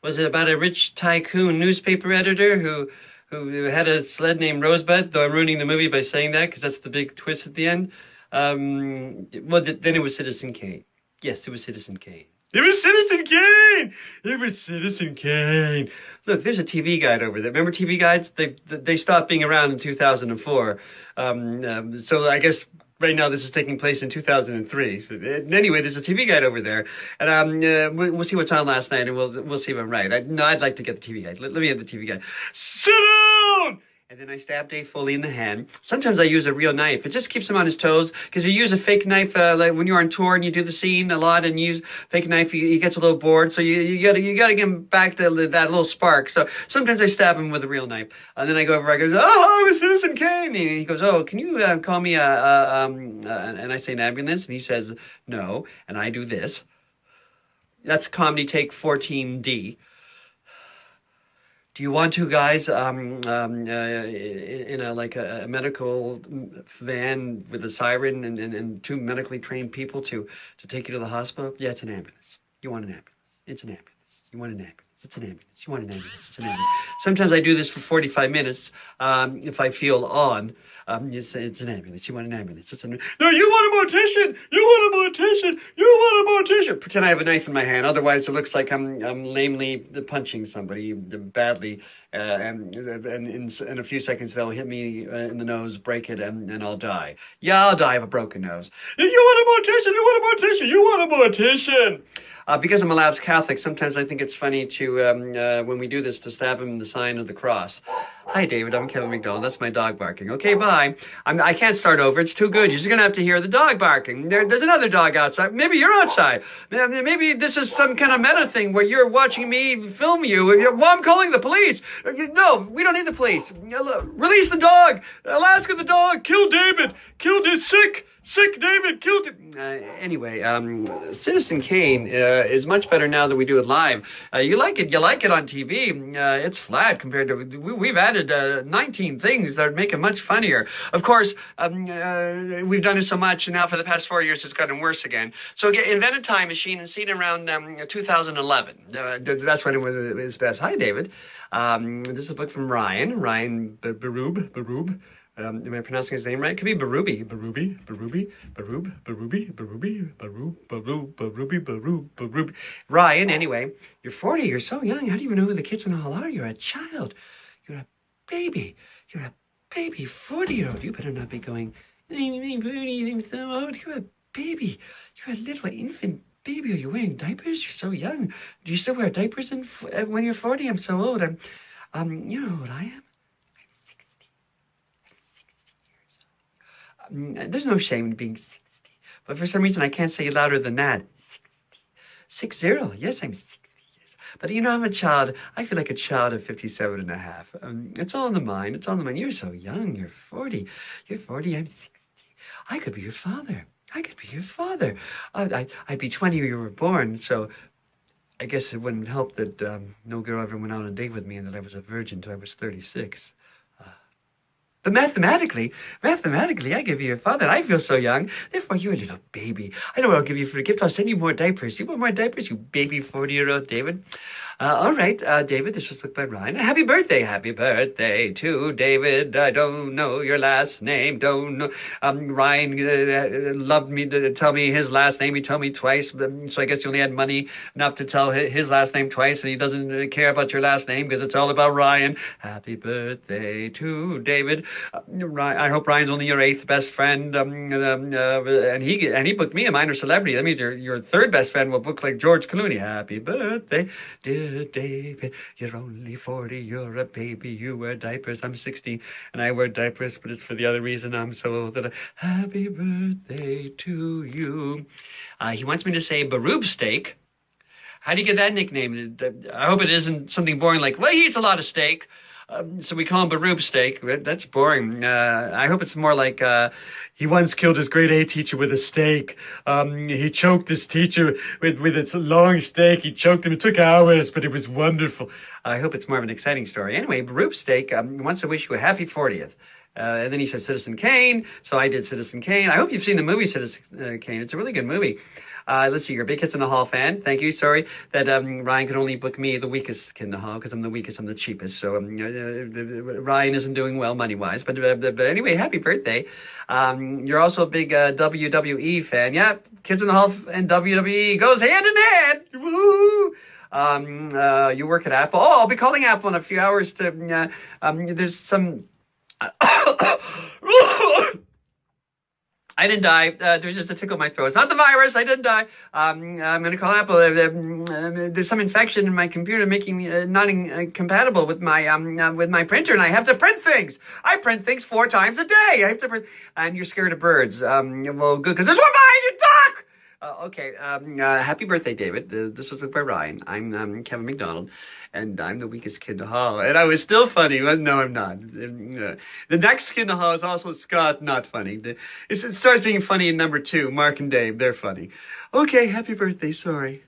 Was it about a rich tycoon newspaper editor who had a sled named Rosebud? Though I'm ruining the movie by saying that because that's the big twist at the end. Then it was Citizen Kane. Yes, it was Citizen Kane. It was Citizen Kane! It was Citizen Kane. Look, there's a TV guide over there. Remember TV guides? They stopped being around in 2004. So I guess right now this is taking place in 2003. So, anyway, there's a TV guide over there, and we'll see what's on last night, and we'll see if I'm right. I'd like to get the TV guide. Let me have the TV guide. Sit down! And then I stab Dave Foley in the hand. Sometimes I use a real knife. It just keeps him on his toes. Because if you use a fake knife, like when you're on tour and you do the scene a lot and you use fake knife, he gets a little bored. So you gotta get him back to that little spark. So sometimes I stab him with a real knife. And then I go over, I go, oh, it was Citizen Kane. And he goes, oh, can you call me and I say an ambulance? And he says, no. And I do this. That's comedy take 14D. Do you want to, guys, in a medical van with a siren and two medically trained people to take you to the hospital? Yeah, it's an ambulance. You want an ambulance? It's an ambulance. You want an ambulance? It's an ambulance. You want an ambulance? It's an ambulance. Sometimes I do this for 45 minutes if I feel on. It's an ambulance. You want an ambulance? It's an. No, you want a mortician. You want a mortician. You want a mortician. Pretend I have a knife in my hand. Otherwise, it looks like I'm lamely punching somebody badly, and in a few seconds they'll hit me in the nose, break it, and I'll die. Yeah, I'll die of a broken nose. You want a mortician. You want a mortician. You want a mortician. Because I'm a lapsed Catholic, sometimes I think it's funny to, when we do this, to stab him in the sign of the cross. Hi, David. I'm Kevin McDonald. That's my dog barking. Okay, bye. I can't start over. It's too good. You're just going to have to hear the dog barking. There's another dog outside. Maybe you're outside. Maybe this is some kind of meta thing where you're watching me film you. Well, I'm calling the police. No, we don't need the police. Release the dog. Alaska the dog. Kill David. Killed his sick David, killed him. Anyway, Citizen Kane is much better now that we do it live. You like it on TV. It's flat compared to, we've added 19 things that make it much funnier. Of course, we've done it so much, and now for the past 4 years it's gotten worse again. So invent a time machine and see it around 2011. That's when it was best. Hi, David. This is a book from Ryan Baroob. Am I pronouncing his name right? It could be Barubi. Ryan, anyway, you're 40, you're so young. How do you even know who the kids in the hall are? You're a child. You're a baby. You're a baby 40-year-old. You better not be going, I'm so old. You're a baby. You're a little infant baby. Are you wearing diapers? You're so young. Do you still wear diapers when you're 40? I'm so old. You know how old I am? There's no shame in being 60. But for some reason, I can't say it louder than that. 60. Yes, I'm 60 years. But you know, I'm a child. I feel like a child of 57 and a half. It's all in the mind. It's all in the mind. You're so young. You're 40. You're 40. I'm 60. I could be your father. I'd be 20 when you were born. So I guess it wouldn't help that no girl ever went on a date with me and that I was a virgin until I was 36. But mathematically, I give you your father. I feel so young. Therefore, you're a little baby. I know what I'll give you for a gift. I'll send you more diapers. You want more diapers, you baby 40-year-old David? All right, David, this was booked by Ryan. Happy birthday to David. I don't know your last name. Don't know. Ryan loved me to tell me his last name. He told me twice, so I guess you only had money enough to tell his last name twice, and he doesn't care about your last name because it's all about Ryan. Happy birthday to David. I hope Ryan's only your 8th best friend, and he booked me a minor celebrity. That means your 3rd best friend will book like George Clooney. Happy birthday, dear David. You're only 40. You're a baby. You wear diapers. I'm 60, and I wear diapers, but it's for the other reason. I'm so old that happy birthday to you. He wants me to say Baroob steak. How do you get that nickname? I hope it isn't something boring like, well, he eats a lot of steak. So we call him Baroob steak. That's boring. I hope it's more like he once killed his grade A teacher with a steak. He choked his teacher with its long steak. He choked him. It took hours, but it was wonderful. I hope it's more of an exciting story. Anyway, Baroob steak wants to wish you a happy 40th. And then he said Citizen Kane, so I did Citizen Kane. I hope you've seen the movie Citizen Kane. It's a really good movie. Let's see, you're a big Kids in the Hall fan. Thank you. Sorry that Ryan could only book me the weakest Kid in the Hall because I'm the weakest, I'm the cheapest. So Ryan isn't doing well money-wise. But anyway, happy birthday. You're also a big WWE fan. Yeah, Kids in the Hall and WWE goes hand in hand. Woo! You work at Apple. Oh, I'll be calling Apple in a few hours to, there's some, I didn't die. There's just a tickle in my throat. It's not the virus. I didn't die. I'm going to call Apple. There's some infection in my computer making me not compatible with my printer, and I have to print things. I print things 4 times a day. I have to print, and you're scared of birds. Well, good, because there's one behind you, Doc! Okay, happy birthday, David. This was by Ryan. I'm Kevin McDonald, and I'm the weakest Kid in the Hall. And I was still funny, but no, I'm not. The next Kid in the Hall is also Scott, not funny. It starts being funny in number 2, Mark and Dave. They're funny. Okay, happy birthday, sorry.